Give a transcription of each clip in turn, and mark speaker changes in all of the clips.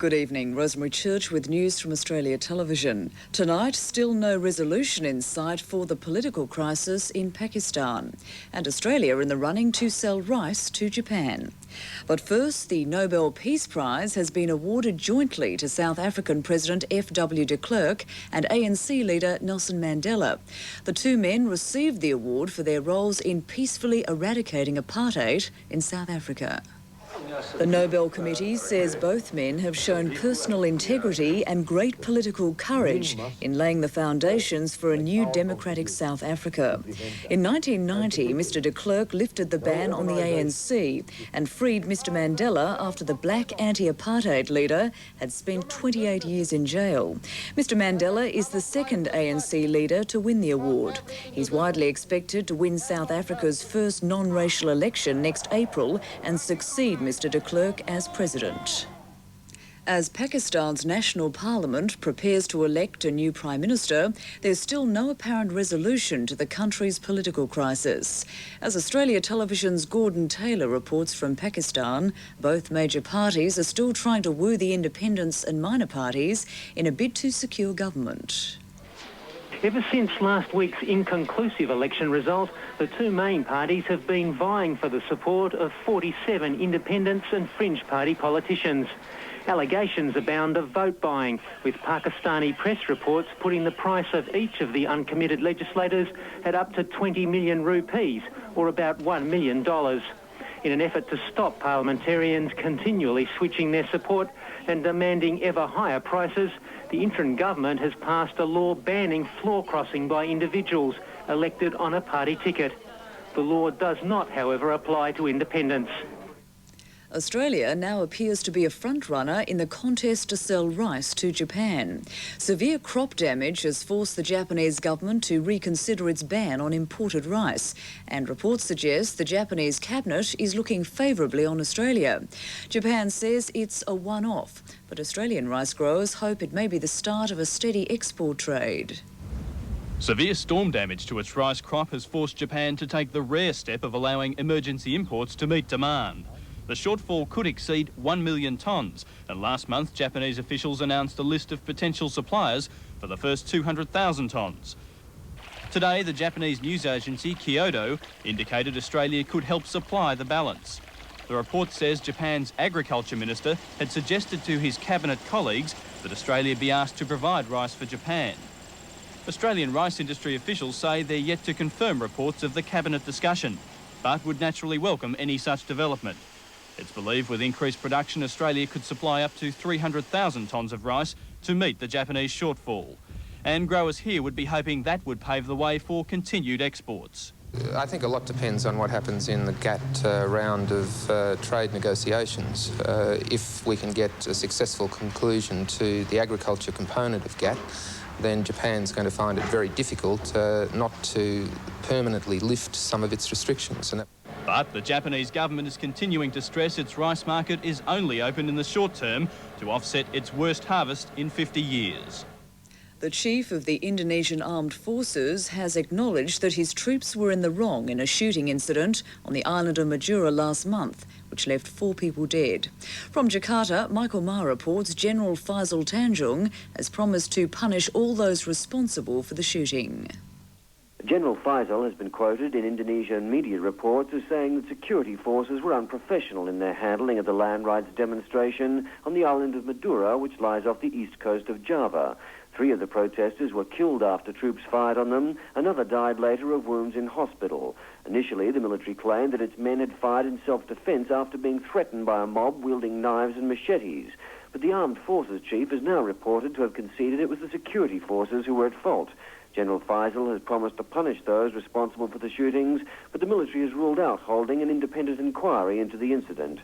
Speaker 1: Good evening. Rosemary Church with news from Australia Television. Tonight, still no resolution in sight for the political crisis in Pakistan. And Australia in the running to sell rice to Japan. But first, the Nobel Peace Prize has been awarded jointly to South African President F.W. de Klerk and ANC leader Nelson Mandela. The two men received the award for their roles in peacefully eradicating apartheid in South Africa. The Nobel Committee says both men have shown personal integrity and great political courage in laying the foundations for a new democratic South Africa. In 1990, Mr de Klerk lifted the ban on the ANC and freed Mr Mandela after the black anti-apartheid leader had spent 28 years in jail. Mr Mandela is the second ANC leader to win the award. He's widely expected to win South Africa's first non-racial election next April and succeed Mr de Klerk as president. As Pakistan's national parliament prepares to elect a new prime minister, there's still no apparent resolution to the country's political crisis. As Australia Television's Gordon Taylor reports from Pakistan, both major parties are still trying to woo the independents and minor parties in a bid to secure government.
Speaker 2: Ever since last week's inconclusive election result, the two main parties have been vying for the support of 47 independents and fringe party politicians. Allegations abound of vote buying, with Pakistani press reports putting the price of each of the uncommitted legislators at up to 20 million rupees, or about $1 million. In an effort to stop parliamentarians continually switching their support and demanding ever higher prices, the interim government has passed a law banning floor crossing by individuals elected on a party ticket. The law does not, however, apply to independents.
Speaker 1: Australia now appears to be a front-runner in the contest to sell rice to Japan. Severe crop damage has forced the Japanese government to reconsider its ban on imported rice, and reports suggest the Japanese cabinet is looking favourably on Australia. Japan says it's a one-off, but Australian rice growers hope it may be the start of a steady export trade.
Speaker 3: Severe storm damage to its rice crop has forced Japan to take the rare step of allowing emergency imports to meet demand. The shortfall could exceed 1 million tonnes, and last month Japanese officials announced a list of potential suppliers for the first 200,000 tonnes. Today, the Japanese news agency Kyodo indicated Australia could help supply the balance. The report says Japan's agriculture minister had suggested to his cabinet colleagues that Australia be asked to provide rice for Japan. Australian rice industry officials say they're yet to confirm reports of the cabinet discussion, but would naturally welcome any such development. It's believed with increased production, Australia could supply up to 300,000 tonnes of rice to meet the Japanese shortfall. And growers here would be hoping that would pave the way for continued exports.
Speaker 4: I think a lot depends on what happens in the GATT round of trade negotiations. If we can get a successful conclusion to the agriculture component of GATT, then Japan's going to find it very difficult not to permanently lift some of its restrictions.
Speaker 3: But the Japanese government is continuing to stress its rice market is only open in the short term to offset its worst harvest in 50 years.
Speaker 1: The chief of the Indonesian Armed Forces has acknowledged that his troops were in the wrong in a shooting incident on the island of Madura last month, which left 4 people dead. From Jakarta, Michael Ma reports General Faisal Tanjung has promised to punish all those responsible for the shooting.
Speaker 5: General Faisal has been quoted in Indonesian media reports as saying that security forces were unprofessional in their handling of the land rights demonstration on the island of Madura, which lies off the east coast of Java. 3 of the protesters were killed after troops fired on them. Another died later of wounds in hospital. Initially, the military claimed that its men had fired in self-defence after being threatened by a mob wielding knives and machetes. But the armed forces chief is now reported to have conceded it was the security forces who were at fault. General Faisal has promised to punish those responsible for the shootings, but the military has ruled out holding an independent inquiry into the incident.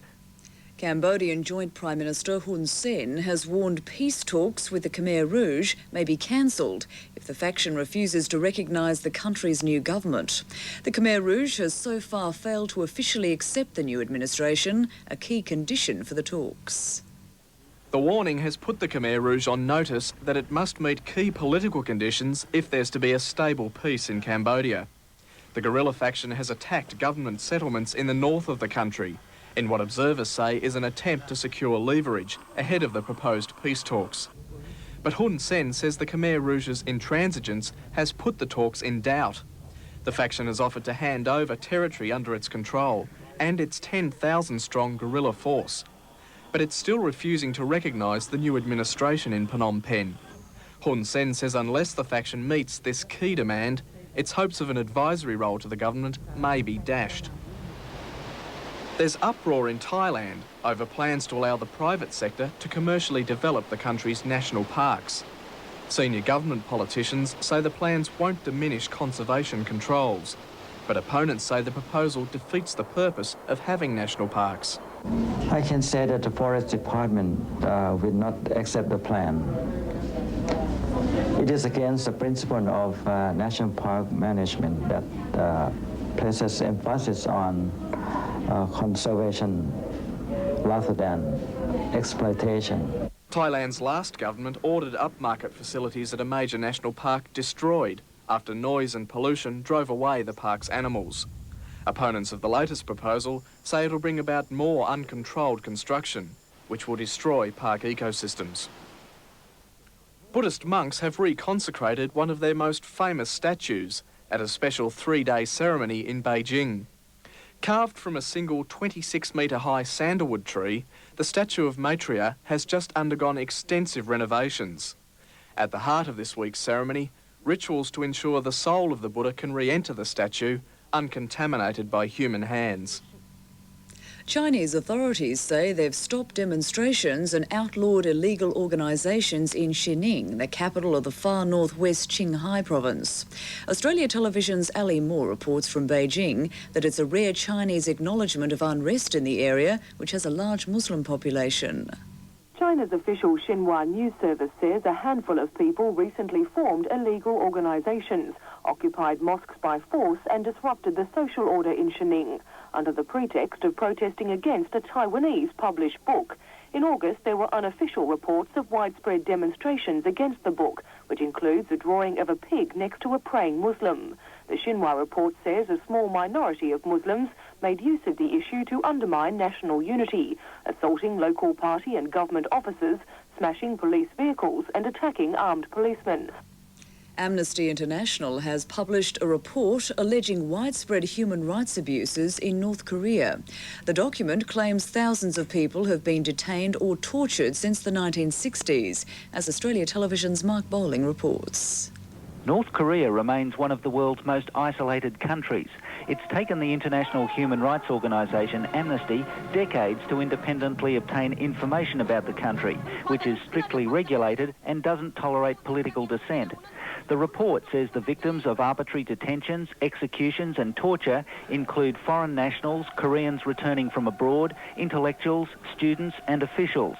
Speaker 1: Cambodian Joint Prime Minister Hun Sen has warned peace talks with the Khmer Rouge may be cancelled if the faction refuses to recognise the country's new government. The Khmer Rouge has so far failed to officially accept the new administration, a key condition for the talks.
Speaker 6: The warning has put the Khmer Rouge on notice that it must meet key political conditions if there's to be a stable peace in Cambodia. The guerrilla faction has attacked government settlements in the north of the country in what observers say is an attempt to secure leverage ahead of the proposed peace talks. But Hun Sen says the Khmer Rouge's intransigence has put the talks in doubt. The faction has offered to hand over territory under its control and its 10,000-strong guerrilla force. But it's still refusing to recognise the new administration in Phnom Penh. Hun Sen says unless the faction meets this key demand, its hopes of an advisory role to the government may be dashed. There's uproar in Thailand over plans to allow the private sector to commercially develop the country's national parks. Senior government politicians say the plans won't diminish conservation controls, but opponents say the proposal defeats the purpose of having national parks.
Speaker 7: I can say that the Forest Department will not accept the plan. It is against the principle of national park management that places emphasis on conservation rather than exploitation.
Speaker 6: Thailand's last government ordered upmarket facilities at a major national park destroyed after noise and pollution drove away the park's animals. Opponents of the latest proposal say it'll bring about more uncontrolled construction, which will destroy park ecosystems. Buddhist monks have reconsecrated one of their most famous statues at a special 3-day ceremony in Beijing. Carved from a single 26-metre-high sandalwood tree, the statue of Maitreya has just undergone extensive renovations. At the heart of this week's ceremony, rituals to ensure the soul of the Buddha can re-enter the statue, uncontaminated by human hands.
Speaker 1: Chinese authorities say they've stopped demonstrations and outlawed illegal organisations in Xining, the capital of the far northwest Qinghai province. Australia Television's Ali Moore reports from Beijing that it's a rare Chinese acknowledgement of unrest in the area, which has a large Muslim population.
Speaker 8: China's official Xinhua news service says a handful of people recently formed illegal organisations, occupied mosques by force and disrupted the social order in Xining, under the pretext of protesting against a Taiwanese published book. In August, there were unofficial reports of widespread demonstrations against the book, which includes a drawing of a pig next to a praying Muslim. The Xinhua report says a small minority of Muslims made use of the issue to undermine national unity, assaulting local party and government officers, smashing police vehicles and attacking armed policemen.
Speaker 1: Amnesty International has published a report alleging widespread human rights abuses in North Korea. The document claims thousands of people have been detained or tortured since the 1960s, as Australia Television's Mark Bowling reports.
Speaker 9: North Korea remains one of the world's most isolated countries. It's taken the international human rights organisation Amnesty decades to independently obtain information about the country, which is strictly regulated and doesn't tolerate political dissent. The report says the victims of arbitrary detentions, executions and torture include foreign nationals, Koreans returning from abroad, intellectuals, students and officials.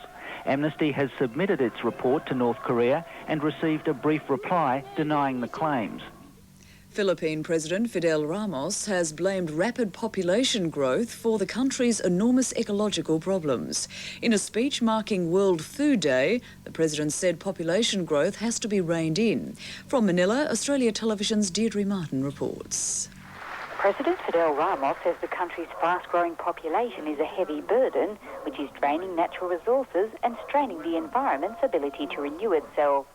Speaker 9: Amnesty has submitted its report to North Korea and received a brief reply denying the claims.
Speaker 1: Philippine President Fidel Ramos has blamed rapid population growth for the country's enormous ecological problems. In a speech marking World Food Day, the president said population growth has to be reined in. From Manila, Australia Television's Deirdre Martin reports.
Speaker 10: President Fidel Ramos says the country's fast-growing population is a heavy burden, which is draining natural resources and straining the environment's ability to renew itself.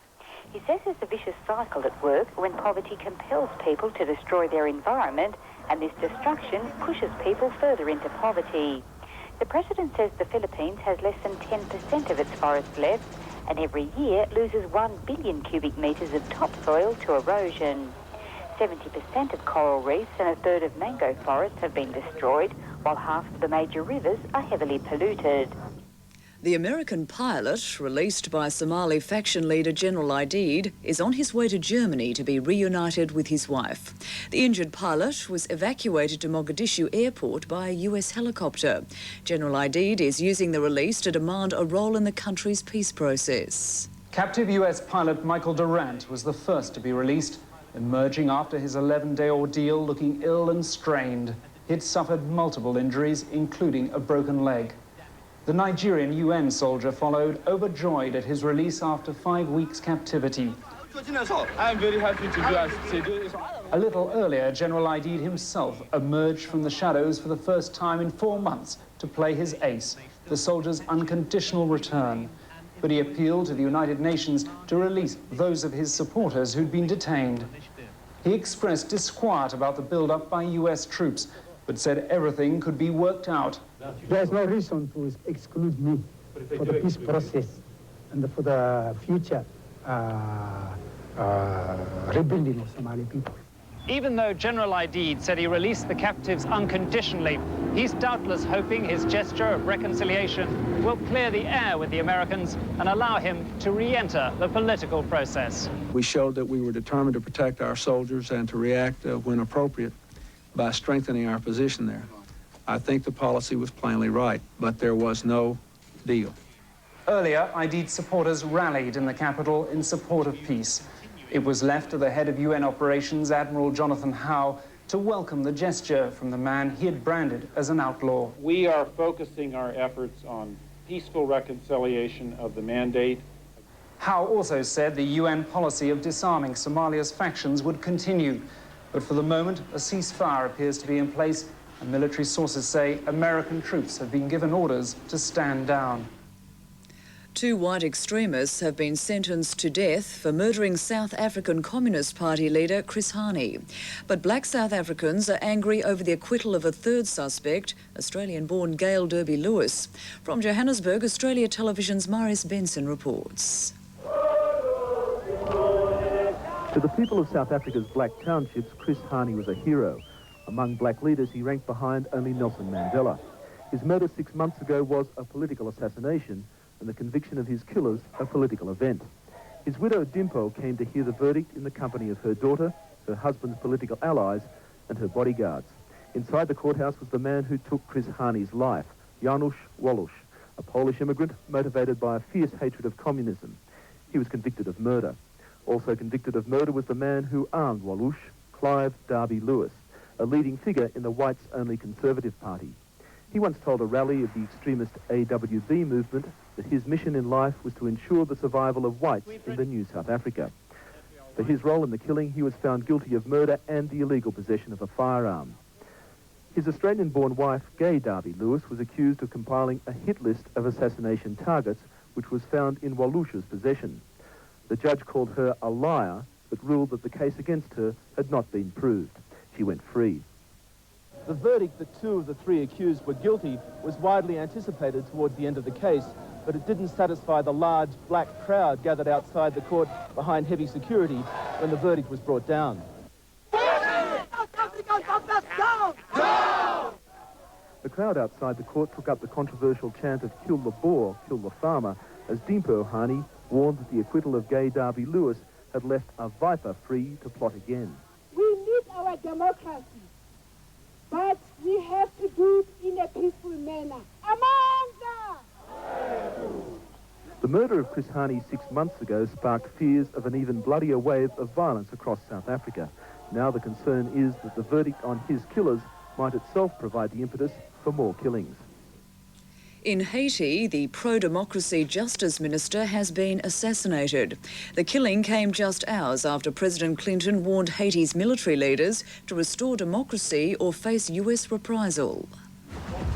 Speaker 10: He says there's a vicious cycle at work when poverty compels people to destroy their environment, and this destruction pushes people further into poverty. The president says the Philippines has less than 10% of its forests left, and every year loses 1 billion cubic metres of topsoil to erosion. 70% of coral reefs and a third of mango forests have been destroyed, while half of the major rivers are heavily polluted.
Speaker 1: The American pilot, released by Somali faction leader General Aidid, is on his way to Germany to be reunited with his wife. The injured pilot was evacuated to Mogadishu airport by a US helicopter. General Aidid is using the release to demand a role in the country's peace process.
Speaker 11: Captive US pilot Michael Durant was the first to be released, emerging after his 11-day ordeal looking ill and strained. He'd suffered multiple injuries, including a broken leg. The Nigerian UN soldier followed, overjoyed at his release after 5 weeks' captivity.
Speaker 12: I'm very happy to do.
Speaker 11: A little earlier, General Aidid himself emerged from the shadows for the first time in 4 months to play his ace, the soldiers' unconditional return. But he appealed to the United Nations to release those of his supporters who'd been detained. He expressed disquiet about the build-up by US troops, but said everything could be worked out.
Speaker 13: There's no reason to exclude me for the peace process and for the future rebuilding of Somali people.
Speaker 11: Even though General Aidid said he released the captives unconditionally, he's doubtless hoping his gesture of reconciliation will clear the air with the Americans and allow him to re-enter the political process.
Speaker 14: We showed that we were determined to protect our soldiers and to react when appropriate by strengthening our position there. I think the policy was plainly right, but there was no deal.
Speaker 11: Earlier, Aidid's supporters rallied in the capital in support of peace. It was left to the head of UN operations, Admiral Jonathan Howe, to welcome the gesture from the man he had branded as an outlaw.
Speaker 15: We are focusing our efforts on peaceful reconciliation of the mandate.
Speaker 11: Howe also said the UN policy of disarming Somalia's factions would continue. But for the moment, a ceasefire appears to be in place, and military sources say American troops have been given orders to stand down.
Speaker 1: 2 white extremists have been sentenced to death for murdering South African Communist Party leader Chris Hani. But black South Africans are angry over the acquittal of a 3rd suspect, Australian-born Gail Derby-Lewis. From Johannesburg, Australia Television's Marius Benson reports.
Speaker 16: To the people of South Africa's black townships, Chris Hani was a hero. Among black leaders, he ranked behind only Nelson Mandela. His murder 6 months ago was a political assassination, and the conviction of his killers a political event. His widow Dimpo came to hear the verdict in the company of her daughter, her husband's political allies, and her bodyguards. Inside the courthouse was the man who took Chris Hani's life, Janusz Walusz, a Polish immigrant motivated by a fierce hatred of communism. He was convicted of murder. Also convicted of murder was the man who armed Walusz, Clive Derby-Lewis, a leading figure in the whites-only Conservative Party. He once told a rally of the extremist AWB movement that his mission in life was to ensure the survival of whites in the new South Africa. For his role in the killing, he was found guilty of murder and the illegal possession of a firearm. His Australian-born wife, Gay Derby-Lewis, was accused of compiling a hit list of assassination targets, which was found in Walusz's possession. The judge called her a liar, but ruled that the case against her had not been proved. She went free.
Speaker 17: The verdict that 2 of the 3 accused were guilty was widely anticipated towards the end of the case, but it didn't satisfy the large black crowd gathered outside the court behind heavy security when the verdict was brought down.
Speaker 16: The crowd outside the court took up the controversial chant of "Kill the Boer, kill the farmer," as Dimpo Hani warned that the acquittal of Gay Derby-Lewis had left a viper free to plot again.
Speaker 18: We need our democracy, but we have to do it in a peaceful manner. Amanda!
Speaker 16: The murder of Chris Hani 6 months ago sparked fears of an even bloodier wave of violence across South Africa. Now the concern is that the verdict on his killers might itself provide the impetus for more killings.
Speaker 1: In Haiti, the pro-democracy justice minister has been assassinated. The killing came just hours after President Clinton warned Haiti's military leaders to restore democracy or face US reprisal.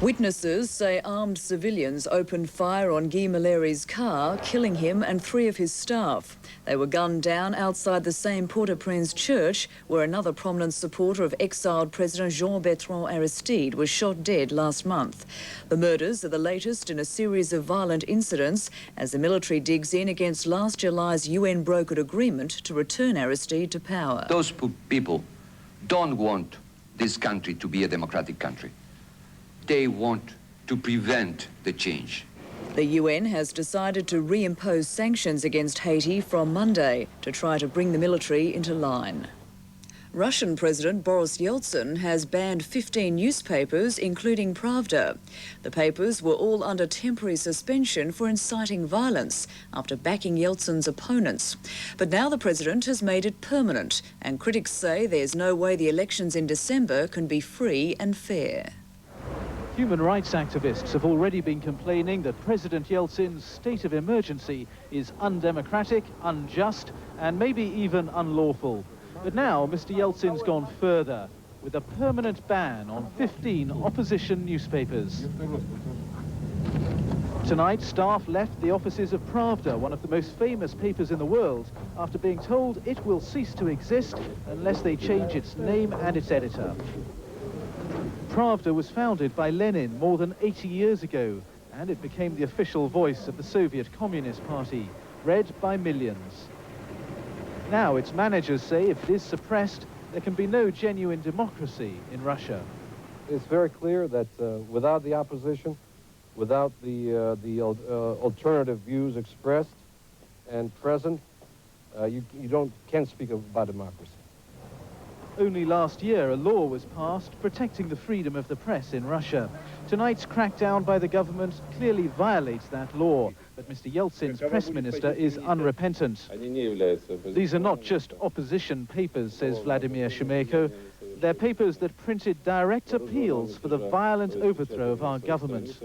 Speaker 1: Witnesses say armed civilians opened fire on Guy Maleri's car, killing him and 3 of his staff. They were gunned down outside the same Port-au-Prince church where another prominent supporter of exiled President Jean-Bertrand Aristide was shot dead last month. The murders are the latest in a series of violent incidents as the military digs in against last July's UN-brokered agreement to return Aristide to power.
Speaker 19: Those people don't want this country to be a democratic country. They want to prevent the change.
Speaker 1: The UN has decided to reimpose sanctions against Haiti from Monday to try to bring the military into line. Russian President Boris Yeltsin has banned 15 newspapers, including Pravda. The papers were all under temporary suspension for inciting violence after backing Yeltsin's opponents. But now the president has made it permanent, and critics say there's no way the elections in December can be free and fair.
Speaker 20: Human rights activists have already been complaining that President Yeltsin's state of emergency is undemocratic, unjust, and maybe even unlawful. But now Mr. Yeltsin's gone further, with a permanent ban on 15 opposition newspapers. Tonight, staff left the offices of Pravda, one of the most famous papers in the world, after being told it will cease to exist unless they change its name and its editor. Pravda was founded by Lenin more than 80 years ago, and it became the official voice of the Soviet Communist Party, read by millions. Now, its managers say if it is suppressed, there can be no genuine democracy in Russia.
Speaker 21: It's very clear that without the opposition, without the alternative views expressed and present, you can't speak about democracy.
Speaker 20: Only last year, a law was passed protecting the freedom of the press in Russia. Tonight's crackdown by the government clearly violates that law, but Mr. Yeltsin's press minister is unrepentant. These are not just opposition papers, says Vladimir Shumenko. They're papers that printed direct appeals for the violent overthrow of our government.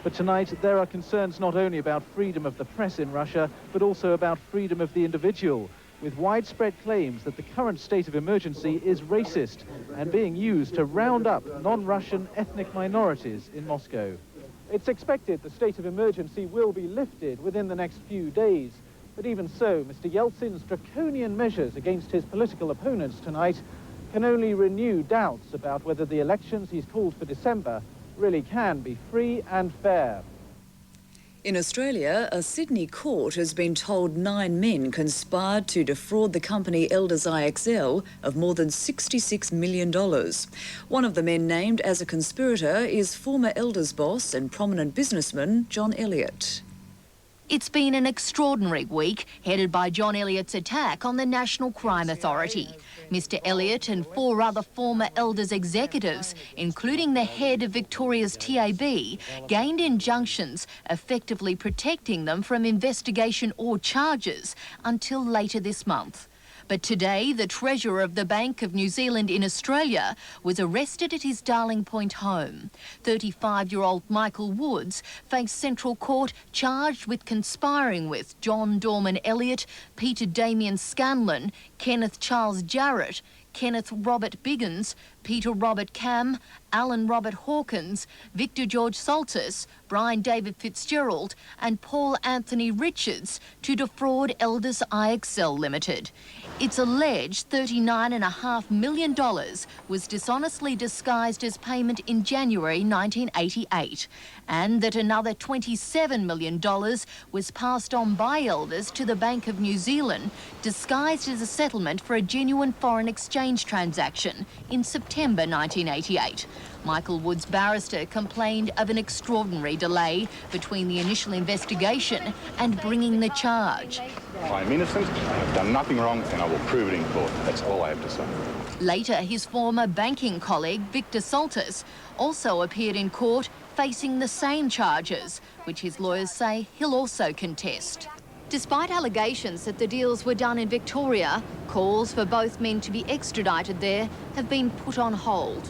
Speaker 20: But tonight, there are concerns not only about freedom of the press in Russia, but also about freedom of the individual, with widespread claims that the current state of emergency is racist and being used to round up non-Russian ethnic minorities in Moscow. It's expected the state of emergency will be lifted within the next few days. But even so, Mr. Yeltsin's draconian measures against his political opponents tonight can only renew doubts about whether the elections he's called for December really can be free and fair.
Speaker 1: In Australia, a Sydney court has been told 9 men conspired to defraud the company Elders IXL of more than $66 million. One of the men named as a conspirator is former Elders boss and prominent businessman John Elliott.
Speaker 22: It's been an extraordinary week, headed by John Elliott's attack on the National Crime Authority. Mr. Elliott and 4 other former Elders executives, including the head of Victoria's TAB, gained injunctions effectively protecting them from investigation or charges until later this month. But today, the Treasurer of the Bank of New Zealand in Australia was arrested at his Darling Point home. 35-year-old Michael Woods faced Central Court charged with conspiring with John Dorman Elliott, Peter Damien Scanlon, Kenneth Charles Jarrett, Kenneth Robert Biggins, Peter Robert Cam, Alan Robert Hawkins, Victor George Saltis, Brian David Fitzgerald and Paul Anthony Richards to defraud Elders IXL Limited. It's alleged $39.5 million was dishonestly disguised as payment in January 1988, and that another $27 million was passed on by Elders to the Bank of New Zealand, disguised as a settlement for a genuine foreign exchange transaction in September 1988. Michael Wood's barrister complained of an extraordinary delay between the initial investigation and bringing the charge.
Speaker 23: I am innocent, I've done nothing wrong, and I will prove it in court. That's all I have to say.
Speaker 22: Later, his former banking colleague, Victor Saltis, also appeared in court facing the same charges, which his lawyers say he'll also contest. Despite allegations that the deals were done in Victoria, calls for both men to be extradited there have been put on hold.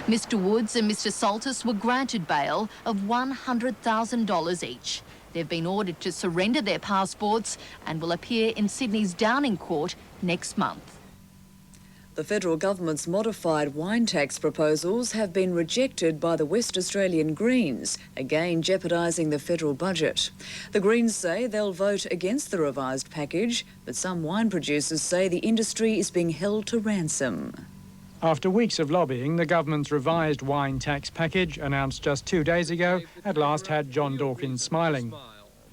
Speaker 22: Mr. Woods and Mr. Saltis were granted bail of $100,000 each. They've been ordered to surrender their passports and will appear in Sydney's Downing Court next month.
Speaker 1: The federal government's modified wine tax proposals have been rejected by the West Australian Greens, again jeopardising the federal budget. The Greens say they'll vote against the revised package, but some wine producers say the industry is being held to ransom.
Speaker 24: After weeks of lobbying, the government's revised wine tax package, announced just 2 days ago, at last had John Dawkins smiling.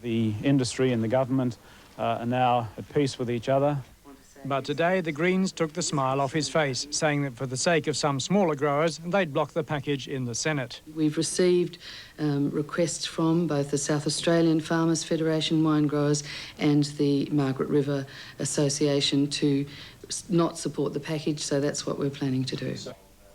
Speaker 25: The industry and the government are now at peace with each other.
Speaker 24: But today, the Greens took the smile off his face, saying that for the sake of some smaller growers, they'd block the package in the Senate.
Speaker 26: We've received requests from both the South Australian Farmers Federation wine growers and the Margaret River Association to not support the package, so that's what we're planning to do.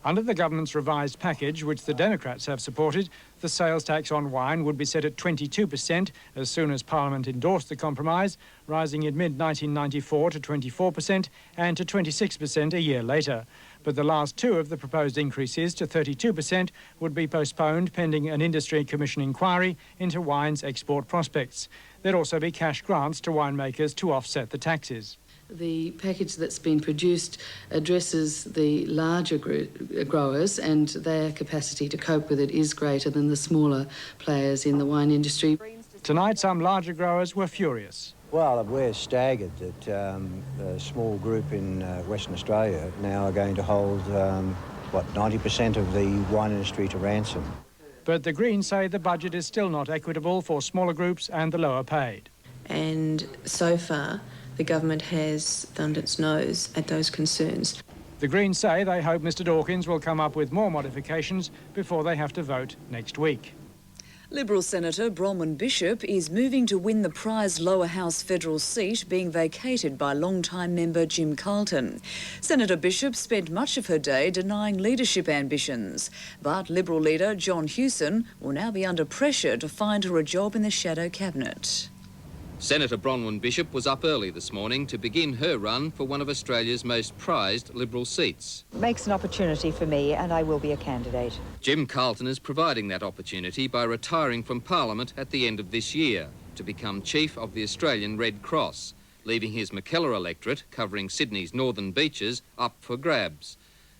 Speaker 24: Under the government's revised package, which the Democrats have supported, the sales tax on wine would be set at 22% as soon as Parliament endorsed the compromise, rising in mid-1994 to 24% and to 26% a year later. but the last two of the proposed increases to 32% would be postponed pending an Industry Commission inquiry into wine's export prospects. There'd also be cash grants to winemakers to offset the taxes.
Speaker 26: The package that's been produced addresses the larger growers, and their capacity to cope with it is greater than the smaller players in the wine industry.
Speaker 24: Tonight, some larger growers were furious.
Speaker 2: Well, we're staggered that a small group in Western Australia now are going to hold, 90% of the wine industry to ransom.
Speaker 24: But the Greens say the budget is still not equitable for smaller groups and the lower paid.
Speaker 3: And so far, the government has thumbed its nose at those concerns.
Speaker 24: The Greens say they hope Mr Dawkins will come up with more modifications before they have to vote next week.
Speaker 1: Liberal Senator Bronwyn Bishop is moving to win the prized lower house federal seat being vacated by long-time member Jim Carlton. Senator Bishop spent much of her day denying leadership ambitions, but Liberal leader John Hewson will now be under pressure to find her a job in the shadow cabinet.
Speaker 4: Senator Bronwyn Bishop was up early this morning to begin her run for one of Australia's most prized Liberal seats.
Speaker 5: Makes an opportunity for me, and I will be a candidate.
Speaker 4: Jim Carlton is providing that opportunity by retiring from Parliament at the end of this year to become Chief of the Australian Red Cross, leaving his Mackellar electorate, covering Sydney's northern beaches, up for grabs.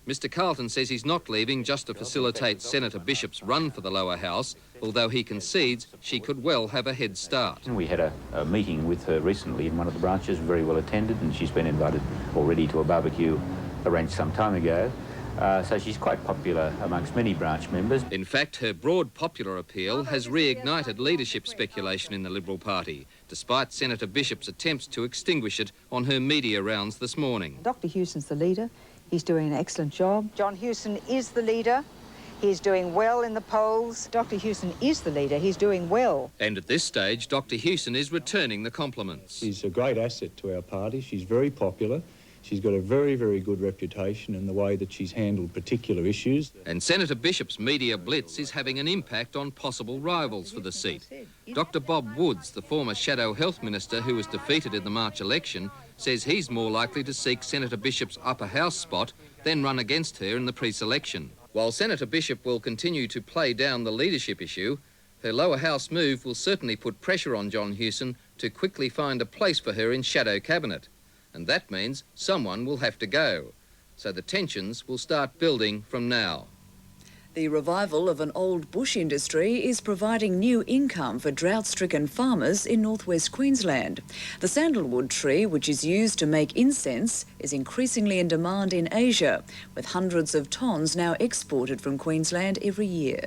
Speaker 4: Mr Carlton says he's not leaving just to facilitate Senator Bishop's run for the lower house, although he concedes she could well have a head start.
Speaker 6: We had a meeting with her recently in one of the branches, very well attended, and she's been invited already to a barbecue arranged some time ago. So she's quite popular amongst many branch members.
Speaker 4: In fact, her broad popular appeal has reignited leadership speculation in the Liberal Party, despite Senator Bishop's attempts to extinguish it on her media rounds this morning.
Speaker 5: Dr Hewson's the leader. He's doing an excellent job. John Hewson is the leader. He's doing well in the polls. Dr Hewson is the leader. He's doing well.
Speaker 4: And at this stage, Dr Hewson is returning the compliments.
Speaker 7: She's a great asset to our party. She's very popular. She's got a very, very good reputation in the way that she's handled particular issues.
Speaker 4: And Senator Bishop's media blitz is having an impact on possible rivals for the seat. Dr Bob Woods, the former Shadow Health Minister who was defeated in the March election, says he's more likely to seek Senator Bishop's upper house spot than run against her in the pre-selection. While Senator Bishop will continue to play down the leadership issue, her lower house move will certainly put pressure on John Hewson to quickly find a place for her in shadow cabinet. And that means someone will have to go. So the tensions will start building from now.
Speaker 1: The revival of an old bush industry is providing new income for drought-stricken farmers in northwest Queensland. The sandalwood tree, which is used to make incense, is increasingly in demand in Asia, with hundreds of tonnes now exported from Queensland every year.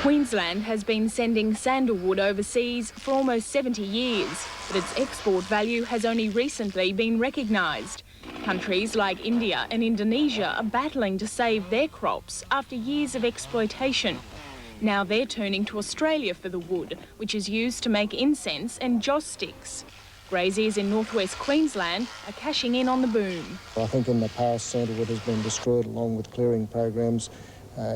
Speaker 27: Queensland has been sending sandalwood overseas for almost 70 years, but its export value has only recently been recognised. Countries like India and Indonesia are battling to save their crops after years of exploitation. Now they're turning to Australia for the wood, which is used to make incense and joss sticks. Graziers in northwest Queensland are cashing in on the boom.
Speaker 28: I think in the past sandalwood has been destroyed along with clearing programs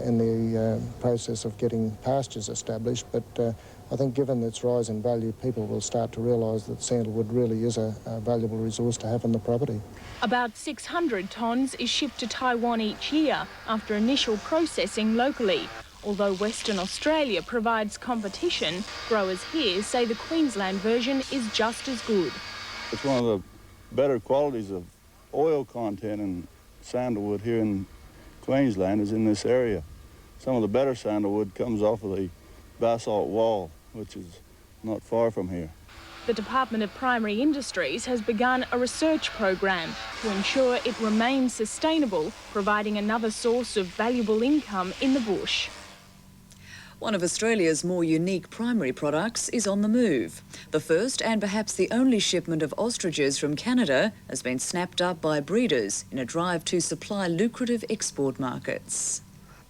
Speaker 28: in the process of getting pastures established, but I think given its rise in value, people will start to realise that sandalwood really is a valuable resource to have on the property.
Speaker 27: About 600 tonnes is shipped to Taiwan each year after initial processing locally. Although Western Australia provides competition, growers here say the Queensland version is just as good.
Speaker 29: It's one of the better qualities of oil content in sandalwood here in Queensland is in this area. Some of the better sandalwood comes off of the basalt wall, which is not far from here.
Speaker 27: The Department of Primary Industries has begun a research program to ensure it remains sustainable, providing another source of valuable income in the bush.
Speaker 1: One of Australia's more unique primary products is on the move. The first and perhaps the only shipment of ostriches from Canada has been snapped up by breeders in a drive to supply lucrative export markets.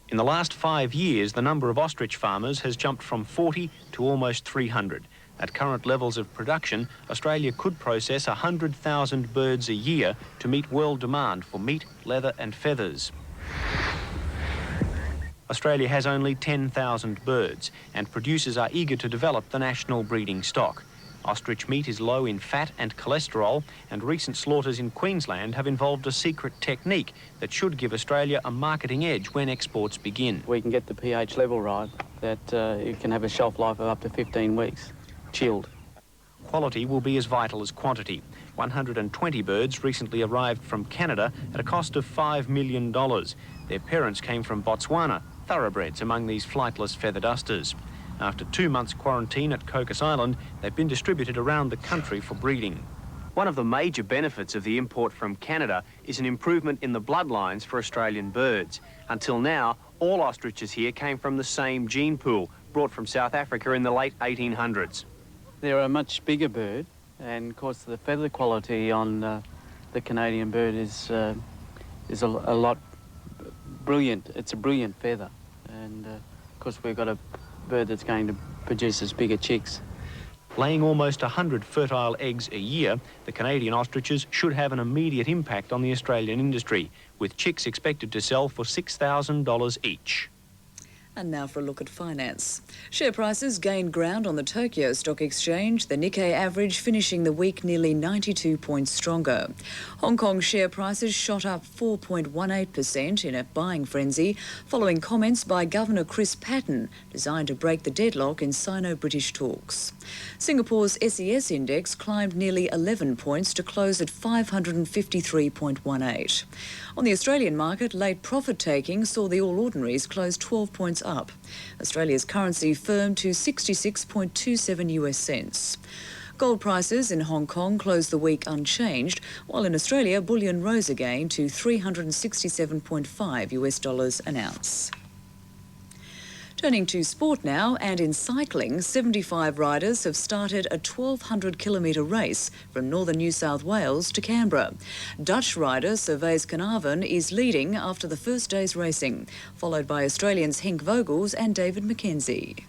Speaker 30: In the last 5 years, the number of ostrich farmers has jumped from 40 to almost 300. At current levels of production, Australia could process 100,000 birds a year to meet world demand for meat, leather and feathers. Australia has only 10,000 birds, and producers are eager to develop the national breeding stock. Ostrich meat is low in fat and cholesterol, and recent slaughters in Queensland have involved a secret technique that should give Australia a marketing edge when exports begin.
Speaker 8: We can get the pH level right, that it can have a shelf life of up to 15 weeks, chilled.
Speaker 30: Quality will be as vital as quantity. 120 birds recently arrived from Canada at a cost of $5 million. Their parents came from Botswana, thoroughbreds among these flightless feather dusters. After 2 months quarantine at Cocos Island, they've been distributed around the country for breeding. One of the major benefits of the import from Canada is an improvement in the bloodlines for Australian birds. Until now, all ostriches here came from the same gene pool, brought from South Africa in the late 1800s.
Speaker 8: They're a much bigger bird, and of course the feather quality on the Canadian bird is a lot brilliant. It's a brilliant feather, and of course we've got a bird that's going to produce as bigger chicks.
Speaker 30: Laying almost 100 fertile eggs a year, the Canadian ostriches should have an immediate impact on the Australian industry, with chicks expected to sell for $6,000 each.
Speaker 1: And now for a look at finance. Share prices gained ground on the Tokyo Stock Exchange, the Nikkei average finishing the week nearly 92 points stronger. Hong Kong share prices shot up 4.18% in a buying frenzy following comments by Governor Chris Patten designed to break the deadlock in Sino-British talks. Singapore's SES index climbed nearly 11 points to close at 553.18. On the Australian market, late profit-taking saw the All Ordinaries close 12 points up. Australia's currency firmed to 66.27 US cents. Gold prices in Hong Kong closed the week unchanged, while in Australia, bullion rose again to $367.5 US an ounce. Turning to sport now, and in cycling, 75 riders have started a 1,200-kilometre race from northern New South Wales to Canberra. Dutch rider Servaes Knaven is leading after the first day's racing, followed by Australians Henk Vogels and David McKenzie.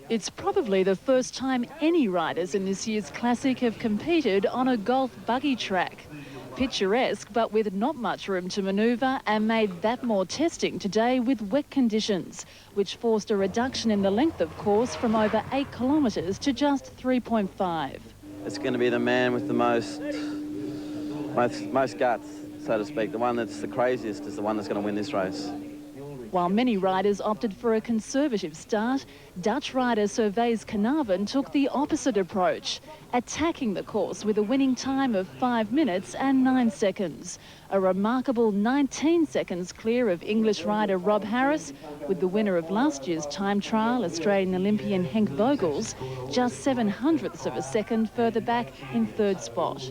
Speaker 9: It's probably the first time any riders in this year's Classic have competed on a golf buggy track. Picturesque, but with not much room to manoeuvre, and made that more testing today with wet conditions, which forced a reduction in the length of course from over 8 kilometres to just 3.5.
Speaker 10: It's going to be the man with the most guts, so to speak. The one that's the craziest is the one that's going to win this race.
Speaker 9: While many riders opted for a conservative start, Dutch rider Servaes Knaven took the opposite approach, attacking the course with a winning time of 5 minutes and 9 seconds. A remarkable 19 seconds clear of English rider Rob Harris, with the winner of last year's time trial, Australian Olympian Henk Vogels, just 0.07 of a second further back in third spot.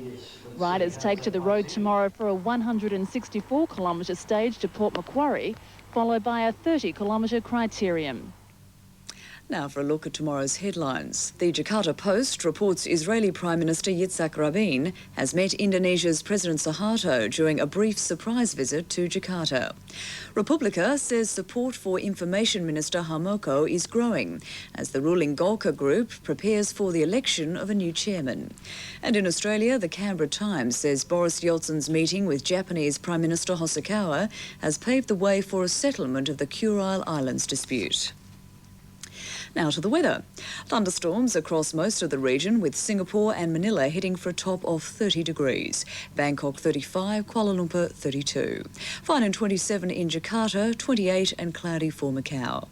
Speaker 9: Riders take to the road tomorrow for a 164-kilometre stage to Port Macquarie, followed by a 30-kilometre criterium.
Speaker 1: Now for a look at tomorrow's headlines. The Jakarta Post reports Israeli Prime Minister Yitzhak Rabin has met Indonesia's President Suharto during a brief surprise visit to Jakarta. Republica says support for Information Minister Harmoko is growing as the ruling Golkar group prepares for the election of a new chairman. And in Australia, the Canberra Times says Boris Yeltsin's meeting with Japanese Prime Minister Hosokawa has paved the way for a settlement of the Kurile Islands dispute. Now to the weather. Thunderstorms across most of the region, with Singapore and Manila heading for a top of 30 degrees. Bangkok 35, Kuala Lumpur 32. Fine and 27 in Jakarta, 28 and cloudy for Macau.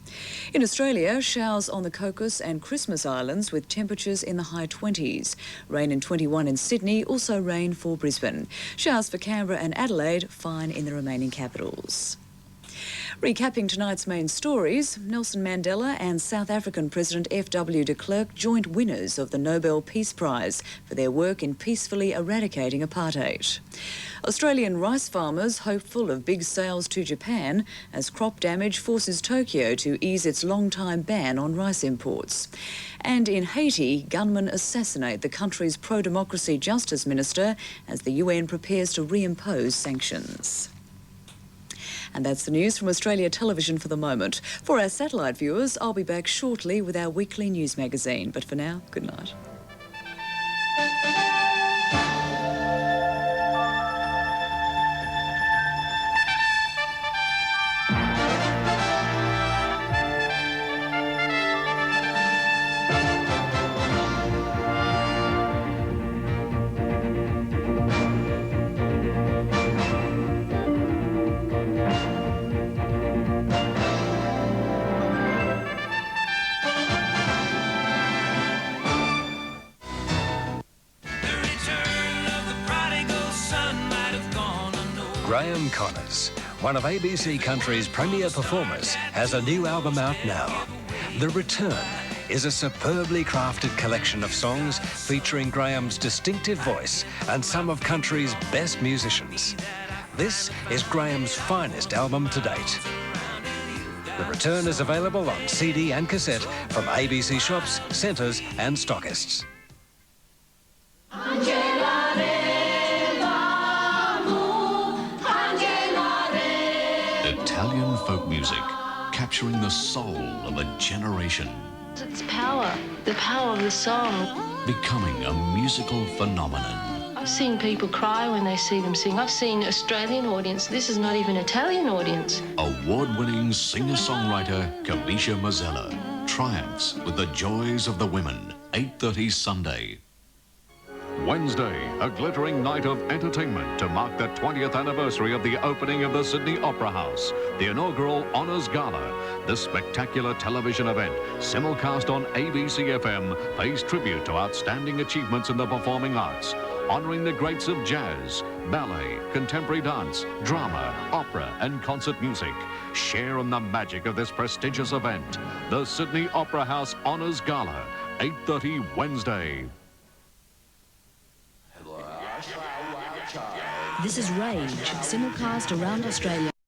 Speaker 1: In Australia, showers on the Cocos and Christmas Islands with temperatures in the high 20s. Rain in 21 in Sydney, also rain for Brisbane. Showers for Canberra and Adelaide, fine in the remaining capitals. Recapping tonight's main stories, Nelson Mandela and South African President F.W. de Klerk joint winners of the Nobel Peace Prize for their work in peacefully eradicating apartheid. Australian rice farmers hopeful of big sales to Japan as crop damage forces Tokyo to ease its long-time ban on rice imports. And in Haiti, gunmen assassinate the country's pro-democracy justice minister as the UN prepares to reimpose sanctions. And that's the news from Australia Television for the moment. For our satellite viewers, I'll be back shortly with our weekly news magazine. But for now, good night.
Speaker 11: Graham Connors, one of ABC Country's premier performers, has a new album out now. The Return is a superbly crafted collection of songs featuring Graham's distinctive voice and some of country's best musicians. This is Graham's finest album to date. The Return is available on CD and cassette from ABC shops, centres and stockists.
Speaker 12: Italian folk music, capturing the soul of a generation.
Speaker 13: It's power, the power of the song.
Speaker 12: Becoming a musical phenomenon.
Speaker 13: I've seen people cry when they see them sing. I've seen Australian audience. This is not even Italian audience.
Speaker 12: Award-winning singer-songwriter Kamisha Mazzella triumphs with the joys of the women. 8:30 Sunday.
Speaker 14: Wednesday, a glittering night of entertainment to mark the 20th anniversary of the opening of the Sydney Opera House, the inaugural Honours Gala. This spectacular television event, simulcast on ABC FM, pays tribute to outstanding achievements in the performing arts, honouring the greats of jazz, ballet, contemporary dance, drama, opera and concert music. Share in the magic of this prestigious event. The Sydney Opera House Honours Gala, 8:30 Wednesday.
Speaker 15: This is Rage, simulcast around Australia.